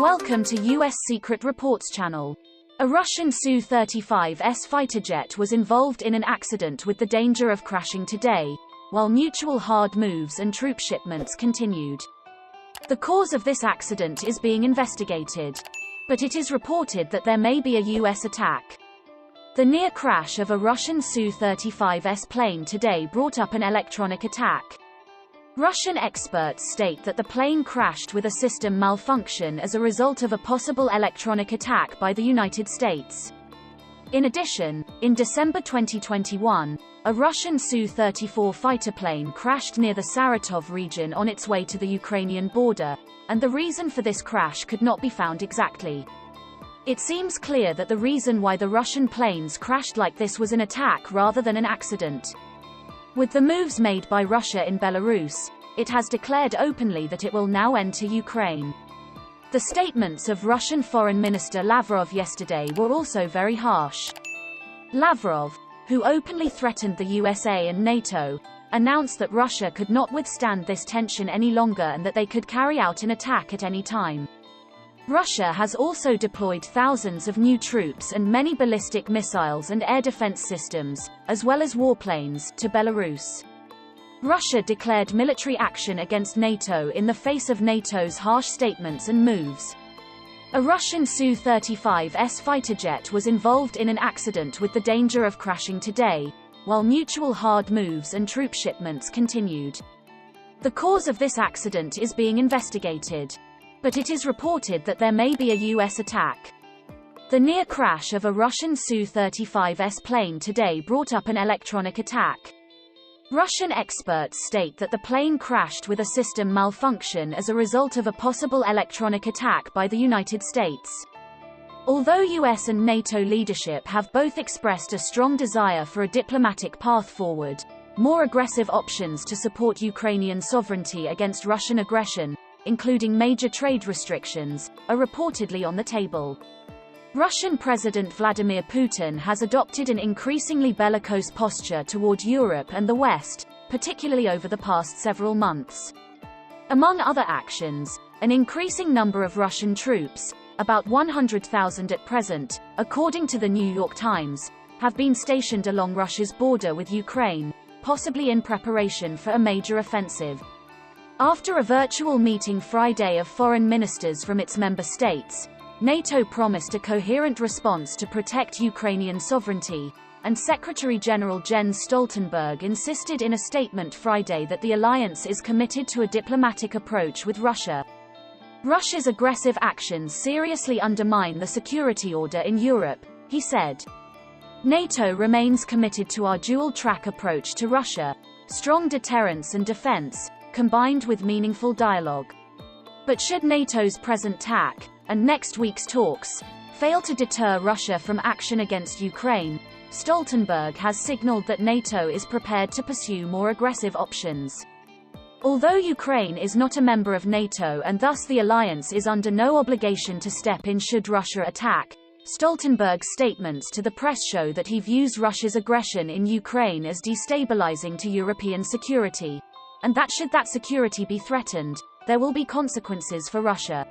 Welcome to US Secret Reports channel. A Russian Su-35 fighter jet was involved in an accident with the danger of crashing today, while mutual hard moves and troop shipments continued. The cause of this accident is being investigated, but it is reported that there may be a US attack. The near crash of a Russian Su-35 plane today brought up an electronic attack. Russian experts state that the plane crashed with a system malfunction as a result of a possible electronic attack by the United States. In addition, in December 2021, a Russian Su-34 fighter plane crashed near the Saratov region on its way to the Ukrainian border, and the reason for this crash could not be found exactly. It seems clear that the reason why the Russian planes crashed like this was an attack rather than an accident. With the moves made by Russia in Belarus, it has declared openly that it will now enter Ukraine. The statements of Russian Foreign Minister Lavrov yesterday were also very harsh. Lavrov, who openly threatened the USA and NATO, announced that Russia could not withstand this tension any longer and that they could carry out an attack at any time. Russia has also deployed thousands of new troops and many ballistic missiles and air defense systems, as well as warplanes, to Belarus. Russia declared military action against NATO in the face of NATO's harsh statements and moves. A Russian Su-35 fighter jet was involved in an accident with the danger of crashing today, while mutual hard moves and troop shipments continued. The cause of this accident is being investigated, but it is reported that there may be a US attack. The near crash of a Russian Su-35 plane today brought up an electronic attack. Russian experts state that the plane crashed with a system malfunction as a result of a possible electronic attack by the United States. Although US and NATO leadership have both expressed a strong desire for a diplomatic path forward, more aggressive options to support Ukrainian sovereignty against Russian aggression, including major trade restrictions, are reportedly on the table. Russian President Vladimir Putin has adopted an increasingly bellicose posture toward Europe and the West, particularly over the past several months. Among other actions, an increasing number of Russian troops, about 100,000 at present, according to the New York Times, have been stationed along Russia's border with Ukraine, possibly in preparation for a major offensive. After a virtual meeting Friday of foreign ministers from its member states, NATO promised a coherent response to protect Ukrainian sovereignty, and Secretary-General Jens Stoltenberg insisted in a statement Friday that the alliance is committed to a diplomatic approach with Russia. Russia's aggressive actions seriously undermine the security order in Europe, he said. NATO remains committed to our dual-track approach to Russia, strong deterrence and defense, combined with meaningful dialogue. But should NATO's present tack, and next week's talks, fail to deter Russia from action against Ukraine, Stoltenberg has signaled that NATO is prepared to pursue more aggressive options. Although Ukraine is not a member of NATO and thus the alliance is under no obligation to step in should Russia attack, Stoltenberg's statements to the press show that he views Russia's aggression in Ukraine as destabilizing to European security, and that should that security be threatened, there will be consequences for Russia.